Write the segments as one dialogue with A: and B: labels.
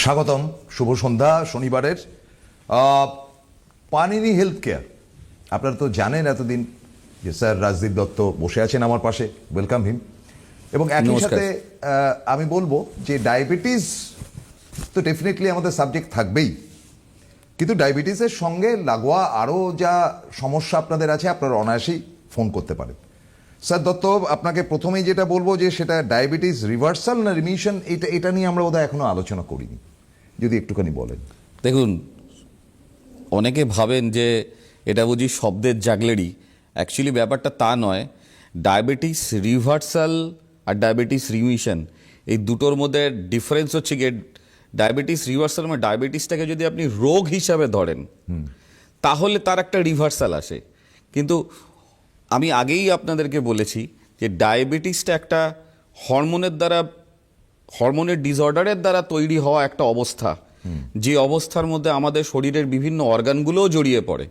A: স্বাগতম, শুভ সন্ধ্যা শনিবারের। Panini health care, আপনারা তো জানেন এতদিন যে স্যার রাজদীপ দত্ত বসে আছেন আমার পাশে, ওয়েলকাম হিম। এবং একই সাথে আমি বলবো যে ডায়াবেটিস তো ডেফিনেটলি আমাদের সাবজেক্ট থাকবেই, কিন্তু ডায়াবেটিসের সঙ্গে লাগোয়া আরও যা সমস্যা আপনাদের আছে আপনারা অনায়াসেই ফোন করতে পারেন। স্যার দত্ত, আপনাকে প্রথমেই যেটা বলবো যে সেটা ডায়াবেটিস রিভার্সাল না রিমিশন, এটা নিয়ে আমরা বোধহয় এখনো আলোচনা করিনি, যদি একটুখানি বলেন।
B: দেখুন, অনেকে ভাবেন যে এটা বুঝি শব্দের জাগলেরই, অ্যাকচুয়ালি ব্যাপারটা তা নয়। ডায়াবেটিস রিভার্সাল আর ডায়াবেটিস রিমিশন এই দুটোর মধ্যে ডিফারেন্স হচ্ছে গিয়ে, ডায়াবেটিস রিভার্সাল মানে ডায়াবেটিসটাকে যদি আপনি রোগ হিসাবে ধরেন তাহলে তার একটা রিভার্সাল আসে। কিন্তু আমি আগেই আপনাদেরকে বলেছি যে ডায়াবেটিসটা একটা হরমোনের ডিসঅর্ডারের দ্বারা তৈরি হওয়া একটা অবস্থা, যে অবস্থার মধ্যে আমাদের শরীরের বিভিন্ন অর্গানগুলোও জড়িয়ে পড়ে।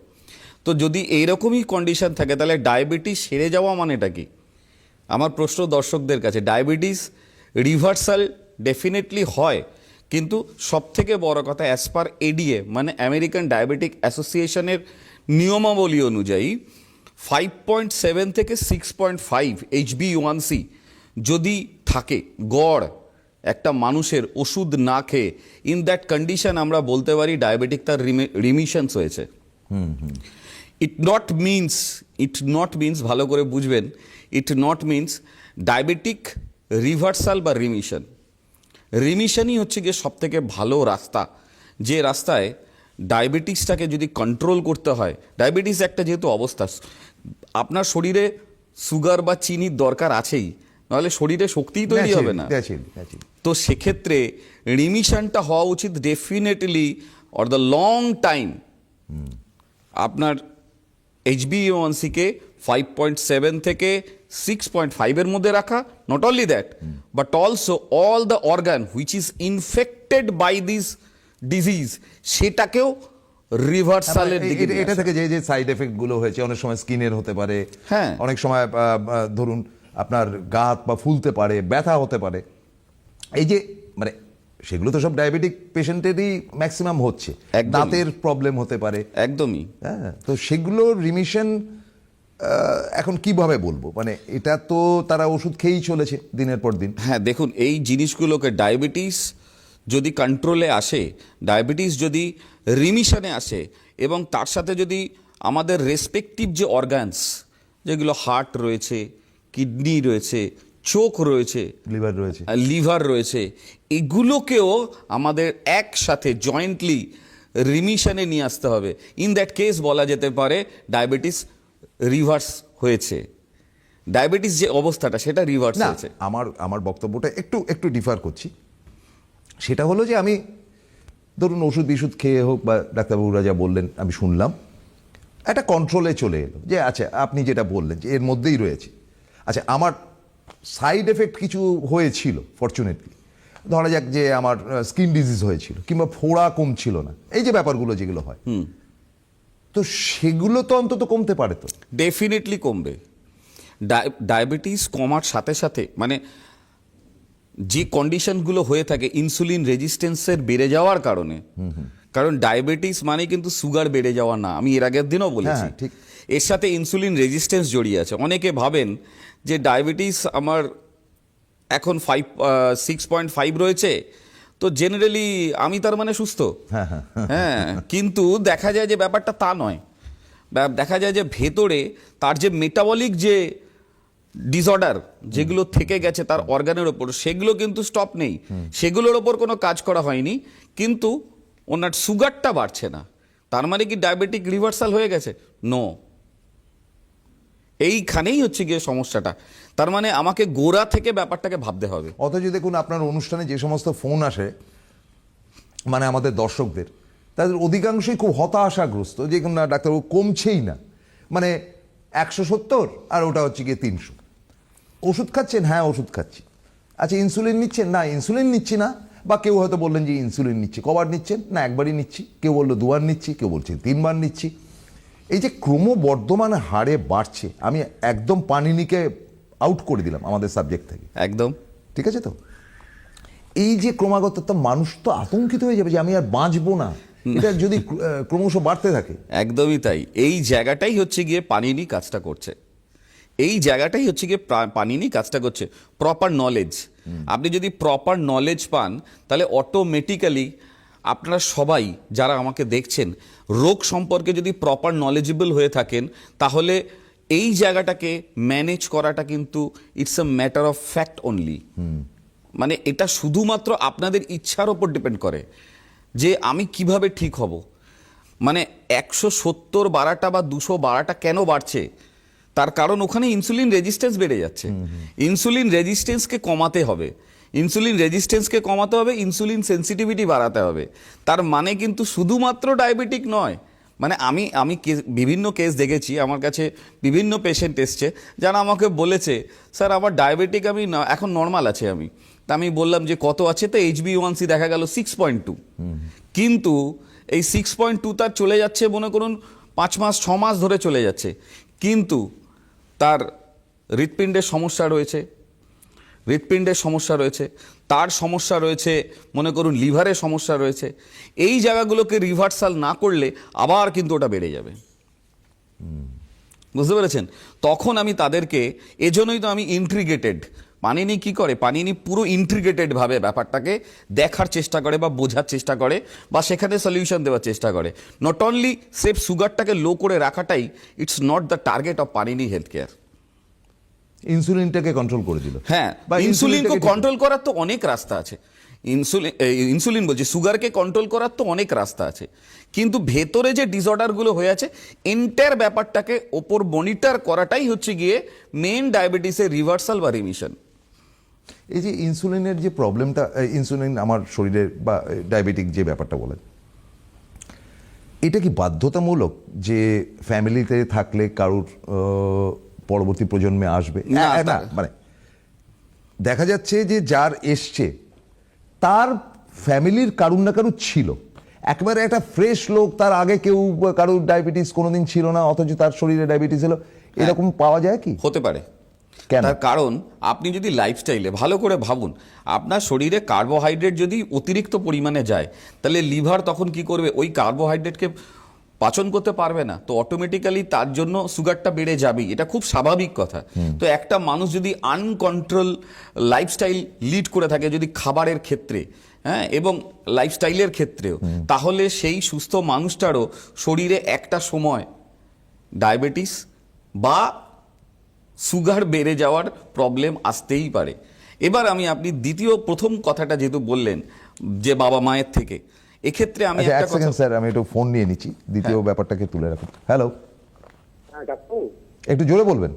B: তো যদি এইরকমই কন্ডিশন থাকে তাহলে ডায়াবেটিস সেরে যাওয়া মানেটা কি? আমার প্রশ্ন দর্শকদের কাছে, ডায়াবেটিস রিভার্সাল ডেফিনেটলি হয়, কিন্তু সবথেকে বড় কথা অ্যাজ পার এডিএ মানে আমেরিকান ডায়াবেটিক অ্যাসোসিয়েশনের নিয়মাবলী অনুযায়ী 5.7 থেকে 6.5 HbA1c যদি থাকে গড় একটা মানুষের ওষুধ না খেয়ে, ইন দ্যাট কন্ডিশন আমরা বলতে পারি ডায়াবেটিক তার রিমিশনস হয়েছে। ইট নট মিনস ভালো করে বুঝবেন, it not means diabetic reversal বা রিমিশনই হচ্ছে গিয়ে সব থেকে ভালো রাস্তা, যে রাস্তায় ডায়াবেটিসটাকে যদি কন্ট্রোল করতে হয়। ডায়াবেটিস একটা যেহেতু অবস্থা, আপনার শরীরে সুগার বা চিনির দরকার আছেই, নাহলে শরীরে শক্তিই তৈরি হবে না। তো সেক্ষেত্রে রিমিশনটা হওয়া উচিত definitely or the long time. আপনার HbA1c-কে 5.7 থেকে 6.5 এর মধ্যে রাখা, not only that but also all the organ which is infected by this disease সেটাকেও রিভার্সালের দিকে।
A: এটা থেকে যে সাইড এফেক্ট গুলো হয়েছে, অনেক সময় স্কিনের হতে পারে,
B: হ্যাঁ,
A: অনেক সময় ধরুন আপনার গা হাত পা ফুলতে পারে, ব্যথা হতে পারে, এই যে মানে সেগুলো তো সব ডায়াবেটিক পেশেন্টেরই ম্যাক্সিমাম হচ্ছে। দাঁতের প্রবলেম হতে পারে,
B: একদমই।
A: হ্যাঁ, তো সেগুলো রিমিশন এখন কিভাবে বলবো, মানে এটা তো তারা ওষুধ খেয়েই চলেছে দিনের পর দিন।
B: হ্যাঁ, দেখুন, এই জিনিসগুলোকে ডায়াবেটিস যদি কন্ট্রোলে আসে, ডায়াবেটিস যদি রিমিশনে আসে, এবং তার সাথে যদি আমাদের রেসপেক্টিভ যে অর্গানস, যেগুলো হার্ট রয়েছে, কিডনি রয়েছে, চোখ রয়েছে, লিভার রয়েছে, এগুলোকেও আমাদের একসাথে জয়েন্টলি রিমিশনে নিয়ে আসতে হবে। ইন দ্যাট কেস বলা যেতে পারে ডায়াবেটিস রিভার্স হয়েছে, ডায়াবেটিস যে অবস্থাটা সেটা রিভার্স হয়েছে।
A: আমার বক্তব্যটা একটু ডিফার করছি। সেটা হলো যে আমি ধরুন ওষুধ বিষুধ খেয়ে হোক বা ডাক্তারবাবুরা যা বললেন আমি শুনলাম, একটা কন্ট্রোলে চলে এলো যে আচ্ছা আপনি যেটা বললেন যে এর মধ্যেই রয়েছে। আচ্ছা, আমার সাইড এফেক্ট কিছু হয়েছিল ফরচুনেটলি, ধরা যাক যে আমার স্কিন ডিজিজ হয়েছিল কিংবা ফোড়া কমছিল না, এই যে ব্যাপারগুলো যেগুলো হয়, তো সেগুলো তো অন্তত কমতে পারে। তো
B: ডেফিনেটলি কমবে। ডায়াবেটিস কমার সাথে সাথে মানে যে কন্ডিশনগুলো হয়ে থাকে ইনসুলিন রেজিস্ট্যান্সের বেড়ে যাওয়ার কারণে, কারণ ডায়াবেটিস মানে কিন্তু সুগার বেড়ে যাওয়া না, আমি এর আগের দিনও বলেছি, এর সাথে ইনসুলিন রেজিস্ট্যান্স জড়িয়ে আছে। অনেকে ভাবেন যে ডায়াবেটিস আমার এখন 6.5 রয়েছে, তো জেনারেলি আমি তার মানে সুস্থ। হ্যাঁ, কিন্তু দেখা যায় যে ব্যাপারটা তা নয়। দেখা যায় যে ভেতরে তার যে মেটাবলিক যে ডিসঅর্ডার যেগুলো থেকে গেছে তার অর্গানের ওপর, সেগুলো কিন্তু স্টপ নেই, সেগুলোর ওপর কোনো কাজ করা হয়নি, কিন্তু ওনার সুগারটা বাড়ছে না। তার মানে কি ডায়াবেটিক রিভার্সাল হয়ে গেছে? নো, এইখানেই হচ্ছে গিয়ে সমস্যাটা। তার মানে আমাকে গোড়া থেকে ব্যাপারটাকে ভাবতে হবে।
A: অথচ দেখুন আপনার অনুষ্ঠানে যে সমস্ত ফোন আসে মানে আমাদের দর্শকদের, তাদের অধিকাংশই খুব হতাশাগ্রস্ত যে না ডাক্তারবাবু কমছেই না, মানে 170 আর ওটা হচ্ছে গিয়ে 300। ওষুধ খাচ্ছেন? হ্যাঁ ওষুধ খাচ্ছি। আচ্ছা ইনসুলিন নিচ্ছেন? না ইনসুলিন নিচ্ছি না। বা কেউ হয়তো বললেন যে ইনসুলিন নিচ্ছি, কবার নিচ্ছেন? না একবারই নিচ্ছি। কেউ বললো 2বার নিচ্ছি, কেউ বলছে 3বার নিচ্ছি। এই যে ক্রমবর্ধমান হারে বাড়ছে, আমি একদম পানিনিকে আউট করে দিলাম আমাদের সাবজেক্ট থেকে,
B: একদম
A: ঠিক আছে। তো এই যে ক্রমাগত, তো মানুষ তো আতঙ্কিত হয়ে যাবে যে আমি আর বাঁচবো না, এটা যদি ক্রমশ বাড়তে থাকে।
B: একদমই তাই। এই জায়গাটাই হচ্ছে গিয়ে পানিনি কাজটা করছে, এই জায়গাটাই হচ্ছে গিয়ে পানিনি কাজটা করছে। প্রপার নলেজ, আপনি যদি প্রপার নলেজ পান তাহলে অটোমেটিক্যালি আপনারা সবাই যারা আমাকে দেখছেন রোগ সম্পর্কে যদি প্রপার নলেজেবল হয়ে থাকেন তাহলে এই জায়গাটাকে ম্যানেজ করাটা কিন্তু it's a matter of fact only. মানে এটা শুধুমাত্র আপনাদের ইচ্ছার ওপর ডিপেন্ড করে যে আমি কিভাবে ঠিক হব। মানে 170 বাড়াটা বা 200 বাড়াটা কেন বাড়ছে, তার কারণ ওখানে ইনসুলিন রেজিস্ট্যান্স বেড়ে যাচ্ছে। ইনসুলিন রেজিস্ট্যান্সকে কমাতে হবে, ইনসুলিন রেজিস্ট্যান্সকে কমাতে হবে, ইনসুলিন সেন্সিটিভিটি বাড়াতে হবে। তার মানে কিন্তু শুধুমাত্র ডায়াবেটিক নয়। মানে আমি বিভিন্ন কেস দেখেছি, আমার কাছে বিভিন্ন পেশেন্ট এসছে যারা আমাকে বলেছে স্যার আমার ডায়াবেটিক আমি এখন নর্মাল আছে। তা আমি বললাম যে কত আছে, তো HbA1c দেখা গেল 6.2, কিন্তু এই 6.2 তার চলে যাচ্ছে মনে করুন 5 মাস 6 মাস ধরে চলে যাচ্ছে, কিন্তু তার হৃৎপিণ্ডের সমস্যা রয়েছে, তার সমস্যা রয়েছে, মনে করুন লিভারের সমস্যা রয়েছে। এই জায়গাগুলোকে রিভার্সাল না করলে আবার কিন্তু ওটা বেড়ে যাবে। বুঝতে পেরেছেন? তখন আমি তাদেরকে, এজন্যই তো আমি ইন্ট্রিগেটেড, পানিনি কি করে, পানিনি পুরো ইন্ট্রিগেটেড ভাবে ব্যাপারটাকে দেখার চেষ্টা করে বা বোঝার চেষ্টা করে বা সেখানে সলিউশন দেওয়ার চেষ্টা করে। নট অনলি সেফ সুগারটাকে লো করে রাখাটাই it's not the target of Panini health care.
A: ইনসুলিনটাকে কন্ট্রোল করে দিল।
B: হ্যাঁ,
A: বা
B: ইনসুলিনকে কন্ট্রোল করার তো অনেক রাস্তা আছে। ইনসুলিন বলছি, সুগারকে কন্ট্রোল করার তো অনেক রাস্তা আছে, কিন্তু ভেতরে যে ডিসঅর্ডারগুলো হয়ে আছে এন্টায়ার ব্যাপারটাকে ওপর মনিটর করাটাই হচ্ছে গিয়ে মেন ডায়াবেটিসের রিভার্সাল বা রিমিশন।
A: এই যে ইনসুলিনের যে প্রবলেমটা, ইনসুলিন আমার শরীরের বা ডায়াবেটিক যে ব্যাপারটা বলেন, এটা কি বাধ্যতামূলক যে ফ্যামিলিতে থাকলে কারুর পরবর্তী প্রজন্মে আসবে?
B: না,
A: না, মানে দেখা যাচ্ছে যে যার এসছে তার ফ্যামিলির কারুর না কারুর ছিল, একবারে একটা ফ্রেশ লোক, তার আগে কেউ কারুর ডায়াবেটিস কোনোদিন ছিল না অথচ তার শরীরে ডায়াবেটিস হলো, এরকম পাওয়া যায় কি?
B: হতে পারে।
A: কেন?
B: তার কারণ আপনি যদি লাইফস্টাইলে ভালো করে ভাবুন, আপনার শরীরে কার্বোহাইড্রেট যদি অতিরিক্ত পরিমাণে যায় তাহলে লিভার তখন কি করবে, ওই কার্বোহাইড্রেটকে পাচন করতে পারবে না, তো অটোমেটিক্যালি তার জন্য সুগারটা বেড়ে যাবেই, এটা খুব স্বাভাবিক কথা। তো একটা মানুষ যদি আনকন্ট্রোল লাইফস্টাইল লিড করে থাকে, যদি খাবারের ক্ষেত্রে, হ্যাঁ, এবং লাইফস্টাইলের ক্ষেত্রেও, তাহলে সেই সুস্থ মানুষটারও শরীরে একটা সময় ডায়াবেটিস বা সুগার বেড়ে যাওয়ার প্রবলেম আসতেই পারে। এবার আপনি প্রথম কথাটা যেহেতু বললেন যে বাবা মায়ের থেকে, এক্ষেত্রে আমি একটা কথা,
A: স্যার আমি একটু ফোন নিয়ে নিচ্ছি, দ্বিতীয় ব্যাপারটাকে তুলে রাখুন। হ্যালো,
C: হ্যাঁ ডাক্তার।
A: একটু জোরে বলবেন।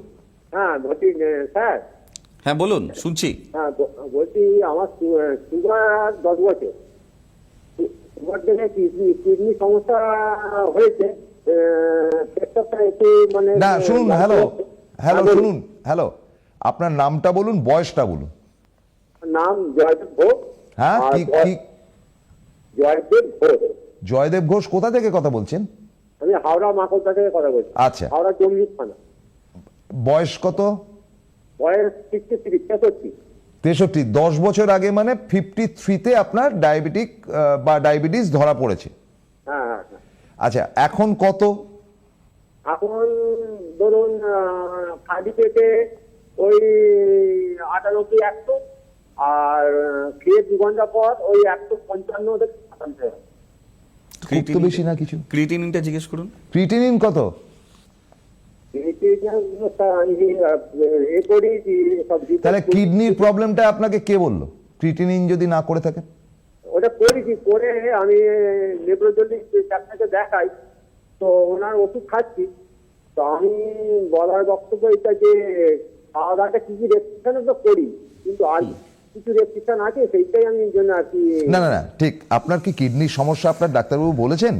C: হ্যাঁ বলছি স্যার।
B: হ্যাঁ বলুন, শুনছি।
C: হ্যাঁ বলছি আমার সুগার 10 বছর, সুগার থেকে কিডনি সমস্যা হয়েছে, পেটটা একটু মানে
A: না শুনুন, হ্যালো শুনুন, হ্যালো, আপনার নামটা বলুন, বয়সটা বলুন।
C: নাম জয়দেব ঘোষ।
A: হ্যাঁ, কি?
C: জয়দেব ঘোষ।
A: জয়দেব ঘোষ, কোথা থেকে কথা বলছেন?
C: আমি হাওড়া মাকলতা থেকে কথা বলছি।
A: আচ্ছা,
C: হাওড়া জঙ্গি থানা।
A: বয়স কত?
C: বয়স 63।
A: 63। 10 বছর আগে মানে 53-তে আপনার ডায়াবেটিক বা ডায়াবেটিস ধরা পড়েছে।
C: হ্যাঁ হ্যাঁ হ্যাঁ।
A: আচ্ছা, এখন কত?
C: এখন ধরুন খালি পেটে ওই 98-100, আর খেয়ে 2 ঘন্টা পর ওই 155
A: খুব তো বেশি না কিছু।
B: ক্রিটিনিনটা জিজ্ঞেস করুন।
A: ক্রিটিনিন কত? তাহলে কিডনির প্রবলেমটা আপনাকে কে বললো ক্রিটিনিন যদি না করে থাকেন?
C: ওটা করেছি, করে আমি নেফ্রোলজিস্ট ডাক্তারকে দেখাই, তো ওনার ওষুধ খাচ্ছি। তো আমি বলার বক্তব্য এটা যে খাওয়া দাওয়াটা কি রেস্ট্রিকশন তো করি, কিন্তু আর কিছু রেস্ট্রিকশন আছে, সেইটাই আমি জন্য আর কি।
A: না, ঠিক। আপনার কি কিডনির সমস্যা আপনার ডাক্তারবাবু বলেছেন?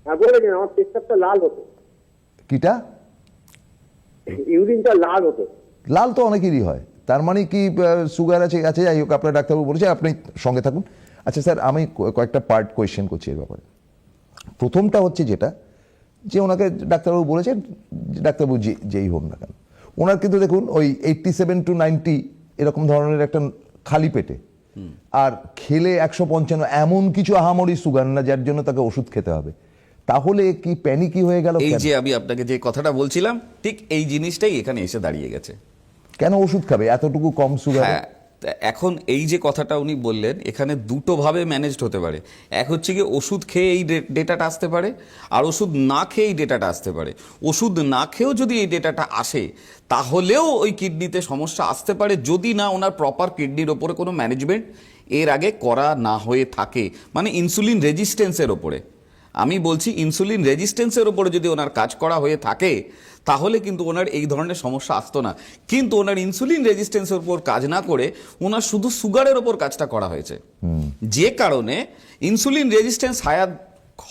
C: হ্যাঁ বলেছেন, আমার পেশাবটা লাল হতো।
A: কিটা?
C: ইউরিনটা লাল হতো।
A: লাল তো অনেকেরই হয়, তার মানে কি সুগার আছে? যাই হোক, আপনার ডাক্তারবাবু বলেছে, আপনি সঙ্গে থাকুন। আচ্ছা স্যার, আমি কয়েকটা পার্ট কোয়েশ্চেন করছি এর ব্যাপারে। প্রথমটা হচ্ছে যেটা, যে ওনাকে ডাক্তারবাবু বলেছেন, ডাক্তারবাবু যেই হোক না কেন, ওনার কিন্তু দেখুন ওই 87 to 90 এরকম ধরনের একটা খালি পেটে আর খেলে 155, এমন কিছু আহামরি সুগার না যার জন্য তাকে ওষুধ খেতে হবে, তাহলে কি প্যানিকই হয়ে গেল?
B: এই
A: কেন?
B: যে আমি আপনাকে যে কথাটা বলছিলাম ঠিক এই জিনিসটাই এখানে এসে দাঁড়িয়ে গেছে।
A: কেন ওষুধ খাবে এতটুকু কম সুগার?
B: হ্যাঁ, তা এখন এই যে কথাটা উনি বললেন এখানে দুটো ভাবে ম্যানেজড হতে পারে। এক হচ্ছে কি ওষুধ খেয়ে এই ডেটাটা আসতে পারে, আর ওষুধ না খেয়ে এই ডেটাটা আসতে পারে। ওষুধ না খেয়েও যদি এই ডেটাটা আসে তাহলেও ওই কিডনিতে সমস্যা আসতে পারে, যদি না ওনার প্রপার কিডনির ওপরে কোনো ম্যানেজমেন্ট এর আগে করা না হয়ে থাকে, মানে ইনসুলিন রেজিস্ট্যান্সের ওপরে। আমি বলছি ইনসুলিন রেজিস্ট্যান্সের ওপরে যদি ওনার কাজ করা হয়ে থাকে তাহলে কিন্তু ওনার এই ধরনের সমস্যা আসতো না। কিন্তু ওনার ইনসুলিন রেজিস্ট্যান্সের উপর কাজ না করে ওনার শুধু সুগারের ওপর কাজটা করা হয়েছে, যে কারণে ইনসুলিন রেজিস্ট্যান্স হায়ার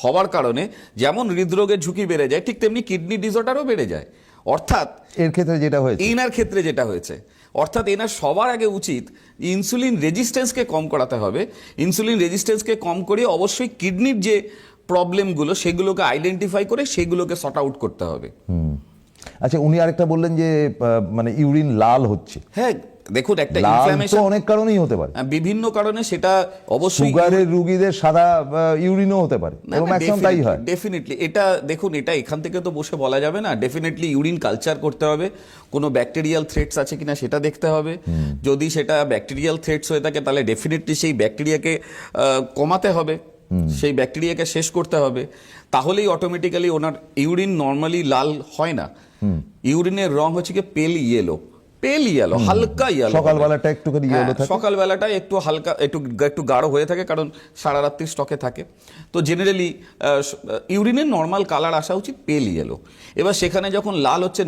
B: হওয়ার কারণে যেমন হৃদরোগের ঝুঁকি বেড়ে যায়, ঠিক তেমনি কিডনি ডিসঅর্ডারও বেড়ে যায়। অর্থাৎ
A: এর ক্ষেত্রে যেটা হয়েছে,
B: এনার ক্ষেত্রে যেটা হয়েছে, অর্থাৎ এনার সবার আগে উচিত ইনসুলিন রেজিস্ট্যান্সকে কম করাতে হবে। ইনসুলিন রেজিস্ট্যান্সকে কম করে অবশ্যই কিডনির যে প্রবলেমগুলো সেগুলোকে আইডেন্টিফাই করে সেগুলোকে সর্ট আউট করতে হবে।
A: আচ্ছা উনি আরেকটা বললেন যে মানে ইউরিন লাল হচ্ছে।
B: হ্যাঁ দেখুন, একটা
A: লাল তো
B: ইনফ্ল্যামেশন
A: অনেক কারণেই হতে পারে,
B: বিভিন্ন কারণে, সেটা অবশ্যই
A: সুগারের রোগীদের সাদা ইউরিনও হতে পারে, এবং ম্যাক্সিমাম তাই হয়।
B: ডেফিনেটলি এটা দেখুন, এটা এখান থেকে তো বসে বলা যাবে না। ডেফিনেটলি ইউরিন কালচার করতে হবে, কোনো ব্যাকটেরিয়াল থ্রেটস আছে কিনা সেটা দেখতে হবে। যদি সেটা ব্যাকটেরিয়াল থ্রেটস হয়ে থাকে তাহলে ডেফিনেটলি সেই ব্যাকটেরিয়াকে কমাতে হবে, সেই ব্যাকটেরিয়াকে শেষ করতে হবে। তাহলেই অটোমেটিক্যালি ওনার ইউরিন নর্মালি লাল হয় না। ইউরিনের রং হচ্ছে কি পেল ইয়েলো, হালকা ইয়েলো।
A: সকালবেলাটা একটুখানি ইয়েলো থাকে,
B: সকালবেলাটা একটু হালকা একটু গাঢ় হয়ে থাকে, কারণ সারা রাত্রি স্টকে থাকে। তো জেনারেলি ইউরিনের নর্মাল কালার আসা উচিত পেল ইয়েলো। এবার সেখানে যখন লাল হচ্ছে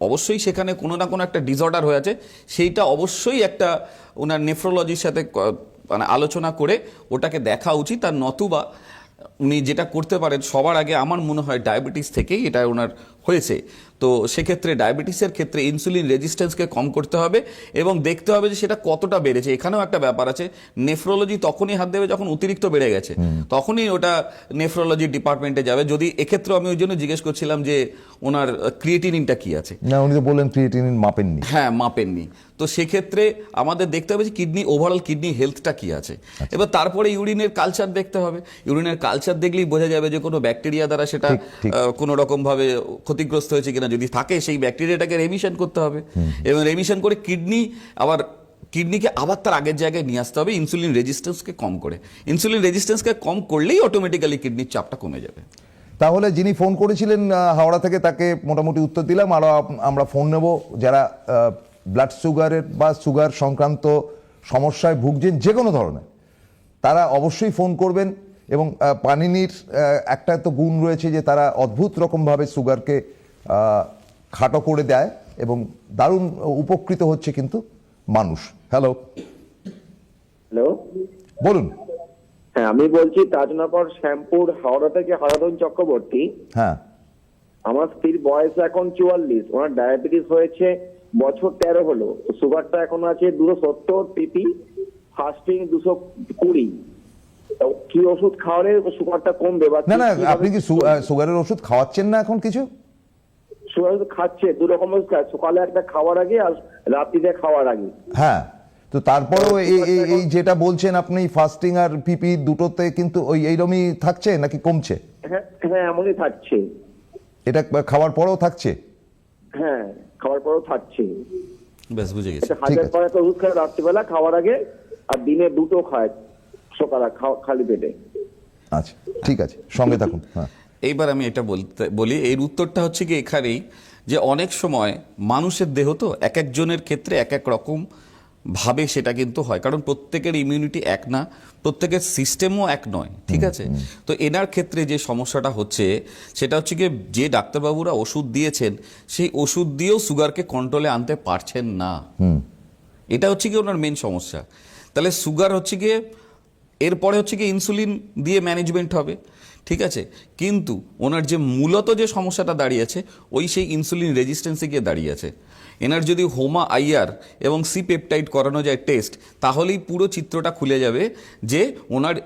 B: অবশ্যই সেখানে কোনো না কোনো একটা ডিসঅর্ডার হয়ে আছে, সেইটা অবশ্যই একটা ওনার নেফ্রোলজির সাথে মানে আলোচনা করে ওটাকে দেখা উচিত। আর নতুবা উনি যেটা করতে পারেন, সবার আগে আমার মনে হয় ডায়াবেটিস থেকেই এটা ওনার হয়েছে, তো সেক্ষেত্রে ডায়াবেটিসের ক্ষেত্রে ইনসুলিন রেজিস্ট্যান্সকে কম করতে হবে এবং দেখতে হবে যে সেটা কতটা বেড়েছে। এখানেও একটা ব্যাপার আছে, নেফ্রোলজি তখনই হাত দেবে যখন অতিরিক্ত বেড়ে গেছে, তখনই ওটা নেফ্রোলজি ডিপার্টমেন্টে যাবে। যদি এক্ষেত্রে আমি ওই জন্য জিজ্ঞেস করছিলাম যে ওনার ক্রিয়েটিনিনটা কি আছে।
A: না উনি তো বললেন ক্রিয়েটিনিন মাপেননি।
B: হ্যাঁ মাপেননি, তো সেক্ষেত্রে আমাদের দেখতে হবে যে কিডনি ওভারঅল কিডনি হেলথটা কি আছে। এবার তারপরে ইউরিনের কালচার দেখতে হবে। ইউরিনের কালচার দেখলেই বোঝা যাবে যে কোনো ব্যাকটেরিয়া দ্বারা সেটা কোনো রকম ভাবে ক্ষতিগ্রস্ত হয়েছে কিনা। যদি থাকে সেই ব্যাকটেরিয়াটাকে রেমিশন করতে হবে, এবং রেমিশন করে কিডনিকে আবার তার আগের জায়গায় নিয়ে আসতে হবে ইনসুলিন রেজিস্ট্যান্সকে কম করে। ইনসুলিন রেজিস্ট্যান্সকে কম করলেই অটোমেটিক্যালি কিডনির চাপটা কমে যাবে।
A: তাহলে যিনি ফোন করেছিলেন হাওড়া থেকে তাকে মোটামুটি উত্তর দিলাম। আরও আমরা ফোন নেব যারা ব্লাড সুগারের বা সুগার সংক্রান্ত সমস্যায় ভুগছেন যে কোনো ধরনের, তারা অবশ্যই ফোন করবেন। এবং পানিনির একটা তো গুণ রয়েছে যে তারা অদ্ভুত রকমভাবে সুগারকে খাটো করে দেয় এবং দারুণ উপকৃত হচ্ছে কিন্তু মানুষ। হ্যালো
C: হ্যালো,
A: বলুন।
C: হ্যাঁ আমি বলছি তাজনগর শ্যামপুর হাওড়া থেকে হরদন চক্রবর্তী।
A: হ্যাঁ
C: আমার স্ত্রীর বয়স এখন 44, ওনার ডায়াবেটিস হয়েছে বছর 13 হলো, সুগারটা এখন আছে 270 পিপি, ফাস্টিং 220। কি ওষুধ খাওয়ালে সুগারটা কমবে?
A: না না, আপনি কি সুগারের ওষুধ খাওয়াচ্ছেন না এখন কিছু?
C: সুগার ওষুধ খাচ্ছে, 2 রকম ওষুধ খায়, সকালে একটা খাওয়ার আগে আর রাত্রিতে খাওয়ার আগে।
A: হ্যাঁ, তো তারপরেও এই যেটা বলছেন আপনি ফাস্টিং আর পিপি দুটোতে কিন্তু ওই এইরকমই থাকছে নাকি কমছে?
C: হ্যাঁ হ্যাঁ এমনই থাকছে।
A: এটা খাওয়ার পরেও থাকছে?
C: হ্যাঁ খাওয়ার পরেও থাকছে।
B: ব্যাস বুঝে গেছি।
C: 1000 টাকা ওষুধ খায় রাত্রিবেলা খাওয়ার আগে, আর দিনে 2টো খায় সকালে খালি পেটে।
A: আচ্ছা ঠিক আছে, সঙ্গে থাকুন। হ্যাঁ
B: এইবার আমি এটা বলি, এর উত্তরটা হচ্ছে কি এখানেই, যে অনেক সময় মানুষের দেহ তো এক একজনের ক্ষেত্রে এক এক রকম ভাবে সেটা কিন্তু হয়, কারণ প্রত্যেকের ইমিউনিটি এক না, প্রত্যেকের সিস্টেমও এক নয়, ঠিক আছে? তো এনার ক্ষেত্রে যে সমস্যাটা হচ্ছে সেটা হচ্ছে কি, যে ডাক্তারবাবুরা ওষুধ দিয়েছেন সেই ওষুধ দিয়েও সুগারকে কন্ট্রোলে আনতে পারছেন না। এটা হচ্ছে কি ওনার মেন সমস্যা। তাহলে সুগার হচ্ছে গিয়ে এরপরে হচ্ছে কি ইনসুলিন দিয়ে ম্যানেজমেন্ট হবে, ঠিক আছে? কিন্তু ওনার যে মূলত যে সমস্যাটা দাঁড়িয়েছে ওই সেই ইনসুলিন রেজিস্ট্যান্সে গিয়ে দাঁড়িয়েছে। এনার যদি হোমা আইআর এবং সি পেপটাইড করানো যায় টেস্ট, তাহলেই পুরো চিত্রটা খুলে যাবে যে ওনার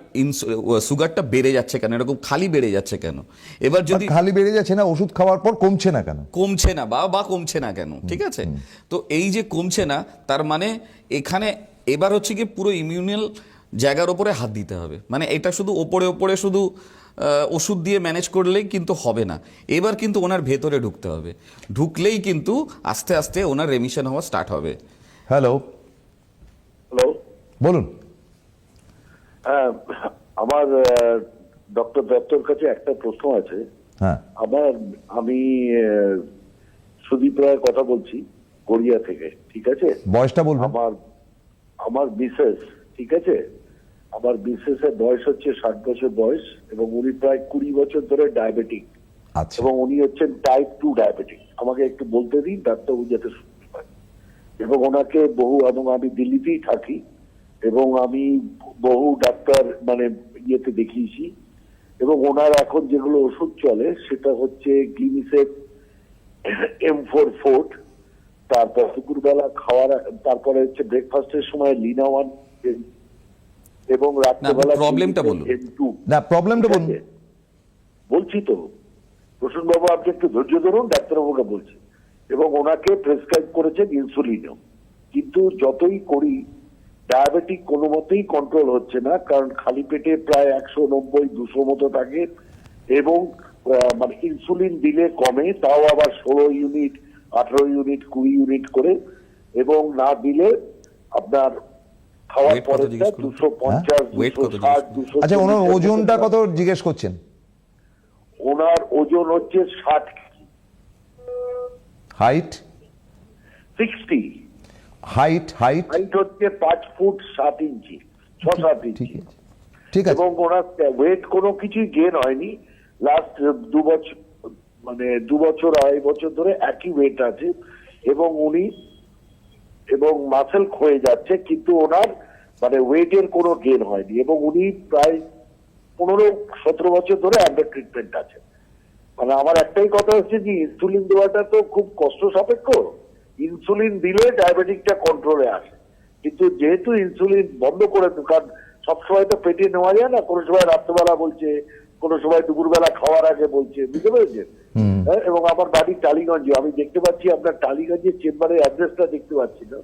B: সুগারটা বেড়ে যাচ্ছে কেন, এরকম খালি বেড়ে যাচ্ছে কেন। এবার যদি
A: খালি বেড়ে যাচ্ছে না, ওষুধ খাওয়ার পর কমছে না কেন?
B: কমছে না বা কমছে না কেন, ঠিক আছে? তো এই যে কমছে না, তার মানে এখানে এবার হচ্ছে কি পুরো ইমিউনাল জায়গার ওপরে হাত দিতে হবে, মানে এটা শুধু ওপরে ওপরে শুধু ওষুধ দিয়ে ম্যানেজ করলেই কিন্তু হবে না, এবার কিন্তু ওনার ভেতরে ঢুকতে হবে, ঢুকলেই কিন্তু আস্তে আস্তে ওনার রেমিশন হওয়া স্টার্ট হবে।
A: হ্যালো,
D: হ্যালো,
A: বলুন।
D: হ্যাঁ, আমার ডক্টর দত্তর কাছে একটা প্রশ্ন আছে।
A: হ্যাঁ,
D: আমি সুদীপ রায়ের কথা বলছি, গড়িয়া থেকে, ঠিক আছে?
A: বয়সটা বলবেন।
D: আমার মিসেস, ঠিক আছে, আমার মিসেসের বয়স হচ্ছে 60 বছর বয়স, এবং উনি প্রায় 20 বছর ধরে ডায়াবেটিক,
A: আচ্ছা,
D: এবং উনি হচ্ছেন টাইপ 2 ডায়াবেটিক। আমাকে একটু বলতে দিন, ডাক্তারবাবু যাতে শুনতে পায়। এবং ওনাকে এবং আমি দিল্লিতেই থাকি, এবং আমি বহু ডাক্তার মানে ইয়েতে দেখিয়েছি, এবং ওনার এখন যেগুলো ওষুধ চলে সেটা হচ্ছে গ্লিমিসেপ M4 তারপর দুপুরবেলা তারপরে হচ্ছে ব্রেকফাস্টের সময় লিনাওয়ান, এবং রাত্রেবেলা
B: প্রবলেমটা বলুন।
D: M2।
A: না, প্রবলেমটা বলুন।
D: বলছি তো প্রসূনবাবু, আপনি একটু ধৈর্য ধরুন, ডাক্তারবাবুকে বলছি। এবং ওনাকে প্রেসক্রাইব করেছেন ইনসুলিনও, কিন্তু যতই করি ডায়াবেটিক কোনো মতেই কন্ট্রোল হচ্ছে না, কারণ খালি পেটে প্রায় 190-200 মতো থাকে, এবং মানে ইনসুলিন দিলে কমে, তাও আবার 16 ইউনিট, 18 ইউনিট, 20 ইউনিট করে, এবং না দিলে আপনার খাওয়ার
B: Weight কত
D: পরে
B: জিজ্ঞেস করুন?
D: 250,
B: Weight কত
D: 260, 240।
A: আচ্ছা, ওনার ওজনটা কত জিজ্ঞেস করছেন?
D: ওনার ওজন হচ্ছে 60 কেজি।
A: হাইট?
D: 60।
A: হাইট
D: হাইট হচ্ছে 5 ফুট 7 ইঞ্চি, 6-7
A: ঠিক
D: ইঞ্চি।
A: আছে, ঠিক আছে।
D: এবং ওনার ওয়েট কোনো কিছুই গেন হয়নি লাস্ট 2 বছর, মানে 2 বছর 2.5 বছর ধরে একই ওয়েট আছে, এবং উনি এবং মাসেল ক্ষয়ে যাচ্ছে, কিন্তু ওনার মানে ওয়েটের কোনো গেন হয়নি, এবং উনি প্রায় 15-17 বছর ধরে আন্ডার ট্রিটমেন্ট আছে। মানে আমার একটাই কথা হচ্ছে যে ইনসুলিন দেওয়াটা তো খুব কষ্ট সাপেক্ষ। ইনসুলিন দিলে ডায়াবেটিকটা কন্ট্রোলে আসে, কিন্তু যেহেতু ইনসুলিন বন্ধ করে, কারণ সবসময় তো পেটে নেওয়া যায় না, কোনো সময় রাত্রেবেলা বলছে, কোনো সময় দুপুরবেলা খাওয়ার আগে বলছে, বুঝতে পেরেছেন? হ্যাঁ, এবং আমার বাড়ি টালিগঞ্জে, আমি দেখতে পাচ্ছি আপনার টালিগঞ্জের চেম্বারের অ্যাড্রেসটা দেখতে পাচ্ছি না,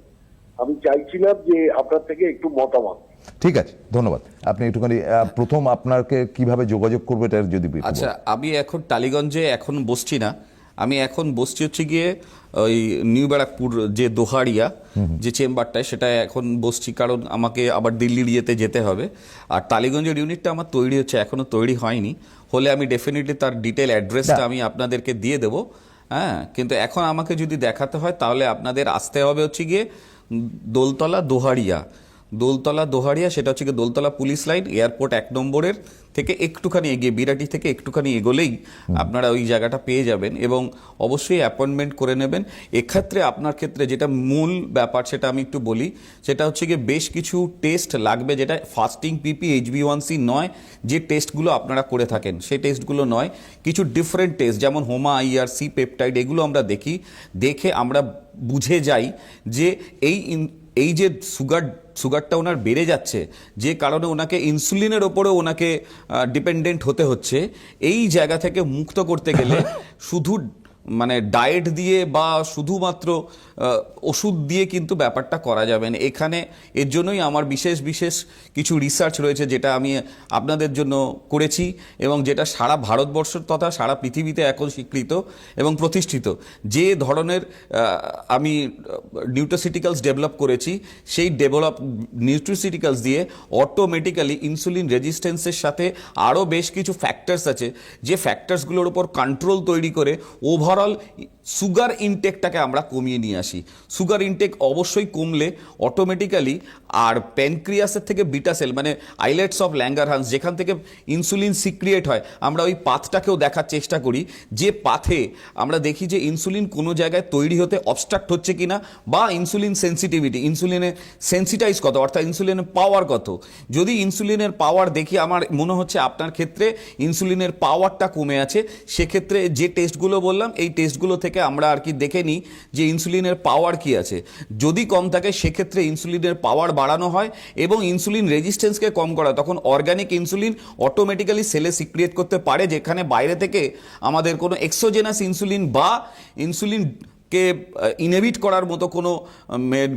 D: আমি চাইছিলাম যে আপনার থেকে একটু মতামত।
A: ঠিক আছে, ধন্যবাদ। আপনি একটুখানি প্রথম আপনাকে কিভাবে যোগাযোগ করবো এটা যদি একটু বলেন।
B: আচ্ছা, আমি এখন টালিগঞ্জে এখন বসছি না, আমি এখন বসছি হচ্ছে গিয়ে ওই নিউ ব্যারাকপুর যে দোহারিয়া যে চেম্বারটায়, সেটা এখন বসছি, কারণ আমাকে আবার দিল্লির ইয়েতে যেতে হবে। আর টালিগঞ্জের ইউনিটটা আমার তৈরি হচ্ছে, এখনো তৈরি হয়নি, হলে আমি ডেফিনেটলি তার ডিটেল অ্যাড্রেসটা আমি আপনাদেরকে দিয়ে দেবো। হ্যাঁ, কিন্তু এখন আমাকে যদি দেখাতে হয় তাহলে আপনাদের আসতে হবে হচ্ছে গিয়ে দোলতলা দোহারিয়া, সেটা হচ্ছে গিয়ে দোলতলা পুলিশ লাইন, এয়ারপোর্ট 1 নম্বরের থেকে একটুখানি এগিয়ে, বিরাটি থেকে একটুখানি এগোলেই আপনারা ওই জায়গাটা পেয়ে যাবেন, এবং অবশ্যই অ্যাপয়েন্টমেন্ট করে নেবেন। এক্ষেত্রে আপনার ক্ষেত্রে যেটা মূল ব্যাপার সেটা আমি একটু বলি, সেটা হচ্ছে গিয়ে বেশ কিছু টেস্ট লাগবে, যেটা ফাস্টিং পিপি HbA1c নয়, যে টেস্টগুলো আপনারা করে থাকেন সেই টেস্টগুলো নয়, কিছু ডিফারেন্ট টেস্ট, যেমন হোমা IR, সি পেপটাইড, এগুলো আমরা দেখে আমরা বুঝে যাই যে এই যে সুগারটা ওনার বেড়ে যাচ্ছে, যে কারণে ওনাকে ইনসুলিনের ওপরেও ওনাকে ডিপেন্ডেন্ট হতে হচ্ছে, এই জায়গা থেকে মুক্ত করতে গেলে শুধু মানে ডায়েট দিয়ে বা শুধুমাত্র ওষুধ দিয়ে কিন্তু ব্যাপারটা করা যাবে না। এখানে এর জন্যই আমার বিশেষ কিছু রিসার্চ রয়েছে, যেটা আমি আপনাদের জন্য করেছি, এবং যেটা সারা ভারতবর্ষ তথা সারা পৃথিবীতে এখন স্বীকৃত এবং প্রতিষ্ঠিত। যে ধরনের আমি নিউট্রাসিউটিক্যালস ডেভেলপ করেছি, সেই নিউট্রাসিউটিক্যালস দিয়ে অটোমেটিক্যালি ইনসুলিন রেজিস্ট্যান্সের সাথে আরও বেশ কিছু ফ্যাক্টরস আছে, যে ফ্যাক্টরসগুলোর উপর কন্ট্রোল তৈরি করে ওভারঅল সুগার ইনটেকটাকে আমরা কমিয়ে নিয়ে আসি। সুগার ইনটেক অবশ্যই কমলে অটোমেটিক্যালি, আর প্যানক্রিয়াসের থেকে বিটা সেল মানে আইলেটস অফ ল্যাঙ্গারহান্স, যেখান থেকে ইনসুলিন সিক্রিয়েট হয়, আমরা ওই পাথটাকেও দেখার চেষ্টা করি, যে পাথে আমরা দেখি যে ইনসুলিন কোনো জায়গায় তৈরি হতে অবস্ট্রাক্ট হচ্ছে কিনা, বা ইনসুলিন সেন্সিটিভিটি, ইনসুলিনের সেন্সিটাইজ কত, অর্থাৎ ইনসুলিনের পাওয়ার কত। যদি ইনসুলিনের পাওয়ার দেখি আমার মনে হচ্ছে আপনার ক্ষেত্রে ইনসুলিনের পাওয়ারটা কমে আছে, সেক্ষেত্রে যে টেস্টগুলো বললাম এই টেস্টগুলো থেকে আমরা আর কি দেখে নিই যে ইনসুলিনের পাওয়ার কি আছে। যদি কম থাকে সেক্ষেত্রে ইনসুলিনের পাওয়ার বাড়ানো হয়, এবং ইনসুলিন রেজিস্ট্যান্সকে কম করা, তখন অর্গানিক ইনসুলিন অটোমেটিক্যালি সেলে সিক্রিয়েট করতে পারে, যেখানে বাইরে থেকে আমাদের কোনো এক্সোজেনাস ইনসুলিন বা ইনসুলিন কে ইনহিবিট করার মতো কোনো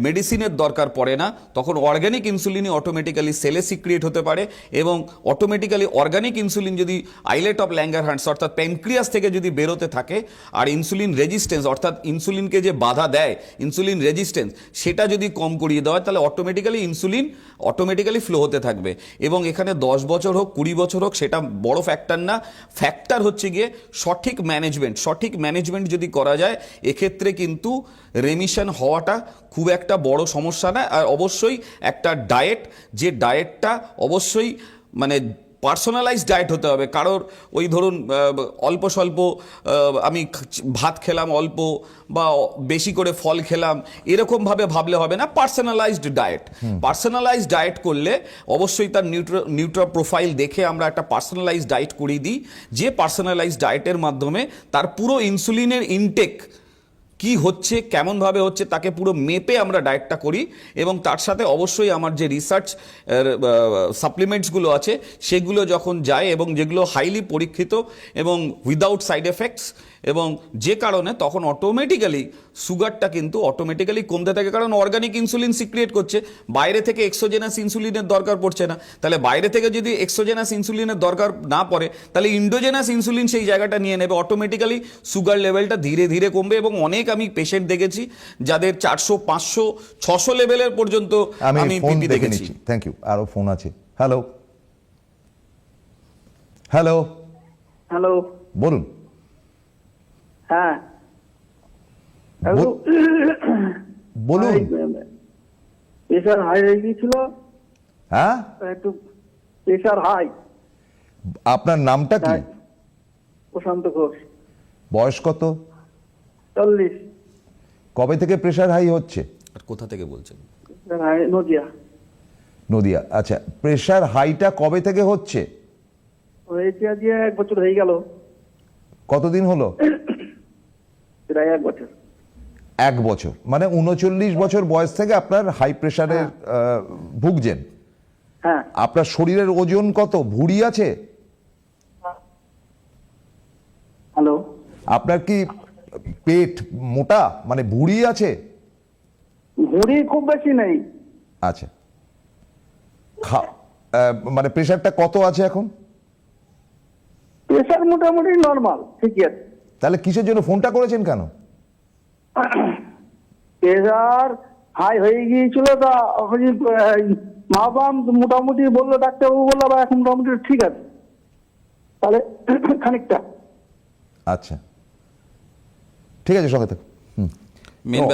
B: মেডিসিনের দরকার পড়ে না, তখন অর্গানিক ইনসুলিনই অটোমেটিক্যালি সেলে সিক্রিয়েট হতে পারে এবং অটোমেটিক্যালি অর্গানিক ইনসুলিন যদি আইলেট অফ ল্যাঙ্গারহ্যান্স অর্থাৎ প্যানক্রিয়াস থেকে যদি বেরোতে থাকে আর ইনসুলিন রেজিস্ট্যান্স অর্থাৎ ইনসুলিনকে যে বাধা দেয় ইনসুলিন রেজিস্ট্যান্স সেটা যদি কম করিয়ে দেওয়া হয় তাহলে অটোমেটিক্যালি ইনসুলিন অটোমেটিক্যালি ফ্লো হতে থাকবে। এবং এখানে 10 বছর হোক 20 বছর হোক সেটা বড় ফ্যাক্টর না, ফ্যাক্টর হচ্ছে গিয়ে সঠিক ম্যানেজমেন্ট যদি করা যায় এক্ষেত্রে কিন্তু রেমিশন হওয়াটা খুব একটা বড় সমস্যা না। আর অবশ্যই একটা ডায়েট, যে ডায়েটটা অবশ্যই মানে পার্সোনালাইজ ডায়েট হতে হবে। কারোর ওই ধরুন অল্প স্বল্প আমি ভাত খেলাম অল্প বা বেশি করে ফল খেলাম এরকমভাবে ভাবলে হবে না। পার্সোনালাইজড ডায়েট করলে অবশ্যই তার নিউট্রা প্রোফাইল দেখে আমরা একটা পার্সোনালাইজড ডায়েট করিয়ে দিই, যে পার্সোনালাইজড ডায়েটের মাধ্যমে তার পুরো ইনসুলিনের ইনটেক কি হচ্ছে কেমনভাবে হচ্ছে তাকে পুরো মেপে আমরা ডায়েটটা করি। এবং তার সাথে অবশ্যই আমার যে রিসার্চ সাপ্লিমেন্টসগুলো আছে সেগুলো যখন যায় এবং যেগুলো হাইলি পরীক্ষিত এবং উইদাউট সাইড এফেক্টস এবং যে কারণে তখন অটোমেটিক্যালি সুগারটা কিন্তু অটোমেটিক্যালি কমতে থাকে, কারণ অর্গানিক ইনসুলিন সিক্রিয়েট করছে, বাইরে থেকে এক্সোজেনাস ইনসুলিনের দরকার পড়ছে না। তাহলে বাইরে থেকে যদি এক্সোজেনাস ইনসুলিনের দরকার না পড়ে তাহলে ইন্ডোজেনাস ইনসুলিন সেই জায়গাটা নিয়ে নেবে, অটোমেটিক্যালি সুগার লেভেলটা ধীরে ধীরে কমবে। এবং অনেক আমি পেশেন্ট দেখেছি যাদের 400, 500, 600 লেভেলের পর্যন্ত আমি বিপি দেখেছি।
A: Thank you. আরো ফোন আছে। হ্যালো হ্যালো
E: হ্যালো,
A: বলুন।
E: হ্যাঁ
A: বলুন।
E: প্রেশার হাই হয়ে গিয়েছিল,
A: হ্যাঁ
E: একটু প্রেশার হাই।
A: আপনার নামটা কি?
E: প্রশান্ত ঘোষ।
A: বয়স কত?
E: 40।
A: কবে থেকে প্রেশার হাই হচ্ছে?
B: আর কোথা থেকে বলছেন?
E: নদিয়া।
A: নদিয়া। আচ্ছা, প্রেশার হাইটা কবে থেকে হচ্ছে?
E: হয়েছে আজকে 1 বছর হয়ে গেল।
A: কতদিন হলো?
E: প্রায় 1 বছর।
A: 1 বছর মানে 39 বছর বয়স থেকে আপনার হাই প্রেশারের ভুগছেন।
E: হ্যাঁ।
A: আপনার শরীরের ওজন কত? ভুঁড়ি আছে?
E: হ্যালো,
A: আপনার কি পেট মোটা মানে ভুঁড়ি আছে?
E: ভুঁড়ি খুব বেশি নেই।
A: আচ্ছা, মানে প্রেশারটা কত আছে এখন?
E: প্রেশার মোটামুটি নরমাল, ঠিকই আছে।
A: তাহলে কিসের জন্য ফোনটা করেছেন কেন?
E: প্রেশার হাই হয়ে গিয়েছিল, তা মা বাবা মোটামুটি বললো, ডাক্তারবাবু বললো বা এখন মোটামুটি ঠিক আছে, তাহলে খানিকটা।
A: আচ্ছা ঠিক আছে, সঙ্গে থাকুন।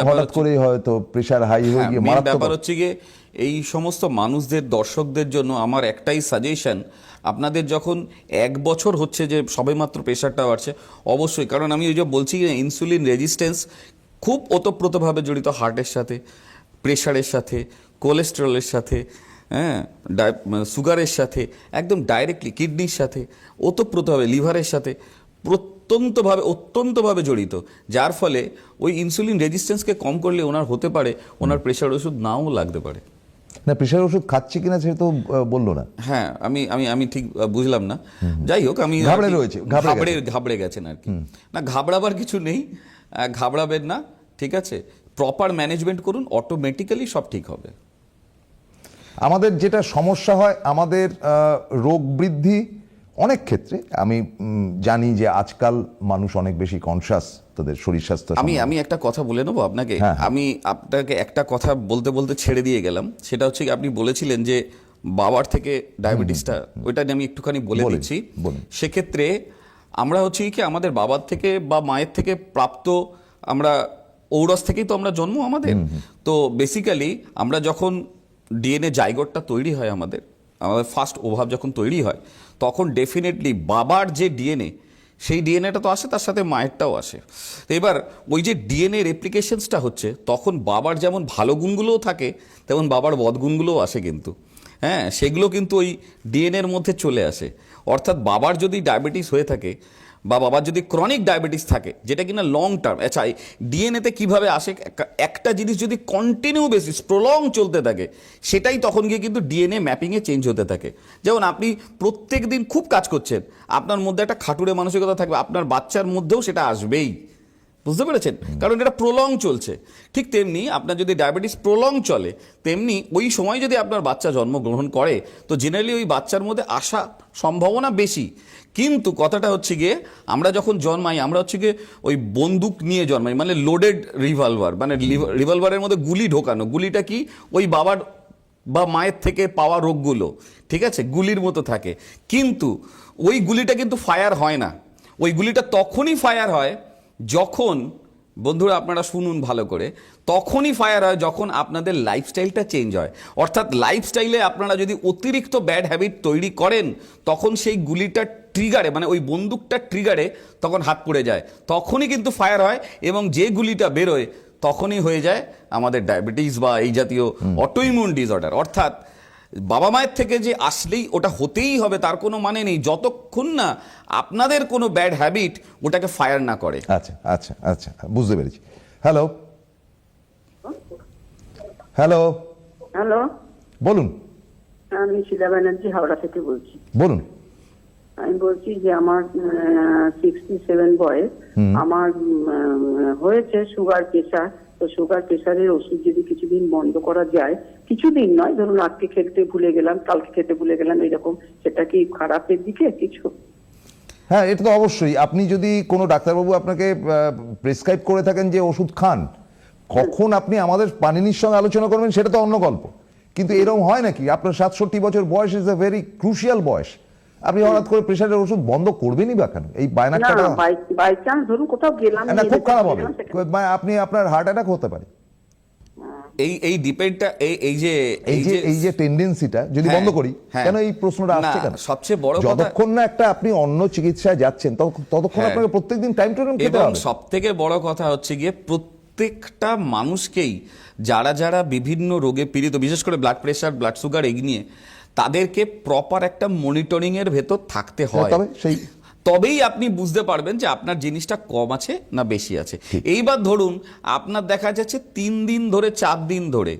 A: হঠাৎ করে হয়তো প্রেশার হাই হয়ে গিয়ে
B: মেন
A: মারাত্মক।
B: ব্যাপার হচ্ছে গিয়ে এই সমস্ত মানুষদের, দর্শকদের জন্য আমার একটাই সাজেশন, আপনাদের যখন 1 বছর হচ্ছে যে সবেমাত্র প্রেশারটা বাড়ছে, অবশ্যই, কারণ আমি ওই যে বলছি ইনসুলিন রেজিস্ট্যান্স খুব ওতপ্রোতভাবে জড়িত হার্টের সাথে, প্রেশারের সাথে, কোলেস্টেরলের সাথে, হ্যাঁ, সুগারের সাথে, একদম ডাইরেক্টলি কিডনির সাথে, ওতপ্রোতভাবে লিভারের সাথে অত্যন্তভাবে জড়িত। যার ফলে ওই ইনসুলিন রেজিস্ট্যান্সকে কম করলে ওনার হতে পারে ওনার প্রেশার ওষুধ নাও লাগতে পারে।
A: না, প্রেশার ওষুধ খাচ্ছে কিনা সেটা তো বললো না।
B: হ্যাঁ, আমি ঠিক বুঝলাম না। যাই হোক, আমি ঘাবড়ে গেছেন আর কি। না, ঘাবড়াবার কিছু নেই, ঘাবড়াবেন না, ঠিক আছে। প্রপার ম্যানেজমেন্ট করুন, অটোমেটিক্যালি সব ঠিক হবে।
A: আমাদের যেটা সমস্যা হয়, আমাদের রোগ বৃদ্ধি অনেক ক্ষেত্রে, আমি জানি যে আজকাল মানুষ অনেক বেশি কনসাস তাদের শরীর স্বাস্থ্য।
B: আমি একটা কথা বলে নেবো আপনাকে। আমি আপনাকে একটা কথা বলতে বলতে ছেড়ে দিয়ে গেলাম, সেটা হচ্ছে আপনি বলেছিলেন যে বাবার থেকে ডায়াবেটিসটা, ওইটা আমি একটুখানি বলে দিচ্ছি। সেক্ষেত্রে আমরা হচ্ছে কি আমাদের বাবার থেকে বা মায়ের থেকে প্রাপ্ত, আমরা ঔরস থেকেই তো আমরা জন্ম আমাদের। তো বেসিক্যালি আমরা যখন ডিএনএ জাইগোটটা তৈরি হয়, আমাদের ফার্স্ট ওভাব যখন তৈরি হয়, তখন ডেফিনেটলি বাবার যে ডিএনএ, সেই ডিএনএটা তো আসে, তার সাথে মায়েরটাও আসে। তো এবার ওই যে ডিএনএ রেপ্লিকেশনসটা হচ্ছে, তখন বাবার যেমন ভালো গুণগুলোও থাকে তেমন বাবার বদগুণগুলোও আসে কিন্তু। হ্যাঁ, সেগুলো কিন্তু ওই ডিএনএর মধ্যে চলে আসে। অর্থাৎ বাবার যদি ডায়াবেটিস হয়ে থাকে বা বাবার যদি ক্রনিক ডায়াবেটিস থাকে, যেটা কিনা লং টার্ম, আচ্ছা ডিএনএতে কীভাবে আসে, একটা জিনিস যদি কন্টিনিউ বেসিস প্রলং চলতে থাকে, সেটাই তখন গিয়ে কিন্তু ডিএনএ ম্যাপিংয়ে চেঞ্জ হতে থাকে। যেমন আপনি প্রত্যেক দিন খুব কাজ করছেন, আপনার মধ্যে একটা খাটুরে মানসিকতা থাকবে, আপনার বাচ্চার মধ্যেও সেটা আসবেই। বুঝতে পেরেছেন? কারণ এটা প্রলং চলছে। ঠিক তেমনি আপনার যদি ডায়াবেটিস প্রলং চলে, তেমনি ওই সময় যদি আপনার বাচ্চা জন্মগ্রহণ করে, তো জেনারেলি ওই বাচ্চার মধ্যে আসা সম্ভাবনা বেশি। কিন্তু কথাটা হচ্ছে গিয়ে, আমরা যখন জন্মাই, আমরা হচ্ছে গিয়ে ওই বন্দুক নিয়ে জন্মাই, মানে লোডেড রিভলভার, মানে রিভলভারের মধ্যে গুলি ঢোকানো। গুলিটা কি? ওই বাবার বা মায়ের থেকে পাওয়া রোগগুলো, ঠিক আছে, গুলির মতো থাকে। কিন্তু ওই গুলিটা কিন্তু ফায়ার হয় না। ওই গুলিটা তখনই ফায়ার হয় যখন, বন্ধুরা আপনারা শুনুন ভালো করে, তখনই ফায়ার হয় যখন আপনাদের লাইফস্টাইলটা চেঞ্জ হয়। অর্থাৎ লাইফস্টাইলে আপনারা যদি অতিরিক্ত ব্যাড হ্যাবিট তৈরি করেন, তখন সেই গুলিটা ট্রিগারে, মানে ওই বন্দুকটা ট্রিগারে তখন হাত পড়ে যায়, তখনই কিন্তু ফায়ার হয়, এবং যে গুলিটা বেরোয় তখনই হয়ে যায় আমাদের ডায়াবেটিস বা এই জাতীয় অটোইমিউন ডিসঅর্ডার। অর্থাৎ বাবা মায়ের থেকে যে আসলেই ওটা হতেই হবে তার কোনো মানে নেই, যতক্ষণ না আপনাদের কোনো ব্যাড হ্যাবিট ওটাকে ফায়ার না করে।
A: আচ্ছা আচ্ছা আচ্ছা, বুঝতে পেরেছি। হ্যালো হ্যালো,
F: হ্যালো,
A: বলুন
F: আমি শিলা ব্যানার্জি হাওড়া থেকে বলছি।
A: বলুন।
F: আমি বলছি যে আমার 67 বয়স, আমার হয়েছে সুগার প্রেশার। তো সুগার প্রেশারের ওষুধ যদি কিছুদিন বন্ধ করা যায়, কিছুদিন নয়, ধরুন আজকে খেতে ভুলে গেলাম, কালকে খেতে ভুলে গেলাম, এরকম, সেটা কি খারাপের দিকে কিছু?
A: হ্যাঁ, এটা তো অবশ্যই। আপনি যদি কোনো ডাক্তারবাবু আপনাকে প্রেসক্রাইব করে থাকেন যে ওষুধ খান, কখন আপনি আমাদের পানিনির সঙ্গে আলোচনা করবেন সেটা তো অন্য গল্প। কিন্তু এরকম হয় নাকি? আপনার 67 বছর বয়স ইজ এ ভেরি ক্রুশিয়াল বয়স, আপনি হঠাৎ করে প্রেশারের ওষুধ বন্ধ করবেনই বা কেন? এই বায়নাটা
F: না, বাই চান্স ধরুন কোথাও গেলাম,
A: না, খুব খারাপ হবে। আপনি, আপনার হার্ট অ্যাটাক হতে পারে।
B: এই ডিপেন্ডটা
A: এই যে টেন্ডেন্সিটা যদি
B: হ্যাঁ,
A: বন্ধ করি,
B: হ্যাঁ।
A: কেন এই প্রশ্নটা আসছে?
B: না,
A: কেন?
B: সবচেয়ে বড় কথা,
A: যতক্ষণ না একটা আপনি অন্য চিকিৎসায় যাচ্ছেন ততক্ষণ
B: হ্যাঁ,
A: আপনাকে প্রত্যেকদিন টাইম টু টাইম খেতে
B: এবং
A: হবে।
B: সব থেকে বড় কথা হচ্ছে গিয়ে প্রত্যেকটা মানুষকেই, যারা যারা বিভিন্ন রোগে পীড়িত, বিশেষ করে ব্লাড প্রেশার, ব্লাড সুগার, এই নিয়ে তাদেরকে প্রপার একটা মনিটরিং এর ভেতর থাকতে হয়। তবেই আপনি বুঝতে পারবেন যে আপনার জিনিসটা কম আছে না বেশি আছে। এইবার ধরুন আপনার দেখা যাচ্ছে 3 দিন ধরে, 4 দিন ধরে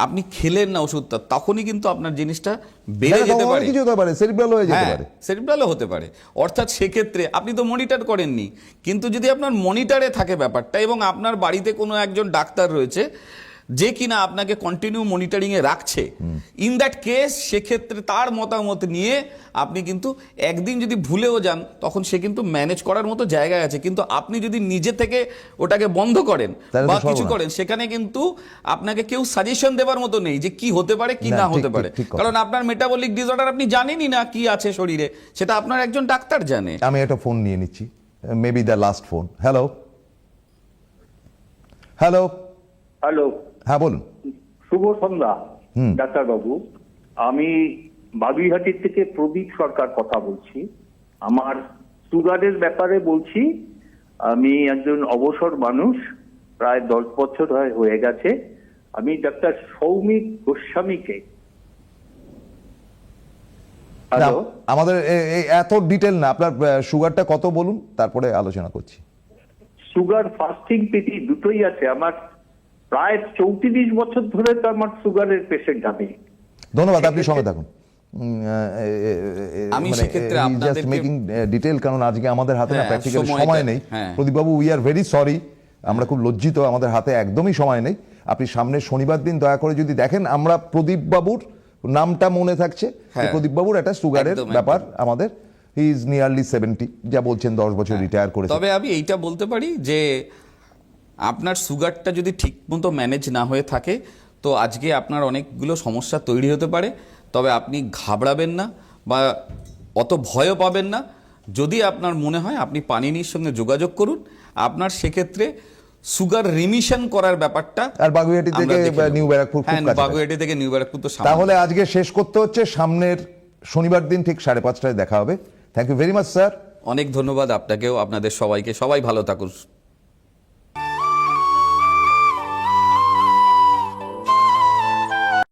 B: আপনি খেলেন না ওষুধটা, তখনই কিন্তু আপনার জিনিসটা বেড়ে যেতে পারে,
A: কিছু হতে পারে, সেরিব্রাল হয়ে যেতে পারে,
B: সেরিব্রালও হতে পারে। অর্থাৎ সেক্ষেত্রে আপনি তো মনিটর করেননি, কিন্তু যদি আপনার মনিটরে থাকে ব্যাপারটা, এবং আপনার বাড়িতে কোনো একজন ডাক্তার রয়েছে যে কিনা আপনাকে কন্টিনিউ মনিটরিং এ রাখছে, ইন দ্যাট কেস সেক্ষেত্রে তার মতামত নিয়ে আপনি কিন্তু একদিন যদি ভুলেও যান, তখন সে কিন্তু ম্যানেজ করার মতো জায়গায় আছে। কিন্তু আপনি যদি নিজে থেকে ওটাকে বন্ধ করেন বা কিছু করেন, সেখানে কিন্তু আপনাকে কেউ সাজেশন দেওয়ার মতো নেই যে কি হতে পারে কি না হতে পারে, কারণ আপনার মেটাবলিক ডিসঅর্ডার আপনি জানেনই না কি আছে শরীরে, সেটা আপনার একজন ডাক্তার জানে।
A: আমি একটা ফোন নিয়ে নিচ্ছি, maybe the last phone. Hello hello
G: hello,
A: হ্যাঁ বলুন।
G: শুভ সন্ধ্যা ডাক্তার বাবু। আমি বাগুইহাটির থেকে প্রদীপ সরকার কথা বলছি। আমার সুগারের ব্যাপারে বলছি। আমি একজন অবসর মানুষ, প্রায় 10 বছর হয়ে গেছে। আমি ডাক্তার সৌমিক গোস্বামীকে, হ্যালো,
A: আমাদের এত ডিটেল না, আপনার সুগারটা কত বলুন, তারপরে আলোচনা করছি।
G: সুগার ফাস্টিং পেটি দুটোই আছে আমার। প্রায় 34 বছর ধরে তো আমার সুগারের পেশেন্ট আমি।
A: ধন্যবাদ, আপনি সঙ্গে থাকুন।
B: আমি সেক্ষেত্রে আপনাদেরকে
A: মেকিং ডিটেল, কারণ আজকে আমাদের হাতে না প্র্যাকটিক্যালি সময় নেই।
B: হ্যাঁ।
A: প্রদীপ বাবু, উই আর ভেরি সরি, আমরা খুব লজ্জিত, আমাদের হাতে একদমই সময় নেই। আপনি সামনের শনিবার দিন দয়া করে যদি দেখেন, আমরা প্রদীপ বাবুর নামটা মনে থাকছে, প্রদীপ বাবুর একটা সুগারের ব্যাপার আমাদের, হি ইজ নিয়ারলি 70, যা বলছেন 10 বছর রিটায়ার করেছে।
B: তবে আমি এইটা বলতে পারি যে আপনার সুগারটা যদি ঠিক মতো ম্যানেজ না হয়ে থাকে, তো আজকে আপনার অনেকগুলো সমস্যা তৈরি হতে পারে। তবে আপনি ঘাবড়াবেন না বা অত ভয়ও পাবেন না। যদি আপনার মনে হয়, আপনি পানিনির সঙ্গে যোগাযোগ করুন, আপনার সেক্ষেত্রে সুগার রিমিশন করার ব্যাপারটা।
A: আর বাগুইহাটি থেকে নিউ ব্যারাকপুর,
B: বাগুইহাটি থেকে নিউ ব্যারাকপুর তো সামনে।
A: তাহলে আজকে শেষ করতে হচ্ছে, সামনের শনিবার দিন ঠিক 5:30টায় দেখা হবে। Thank you very much sir.
B: অনেক ধন্যবাদ আপনাকেও, আপনাদের সবাইকে। সবাই ভালো থাকুন।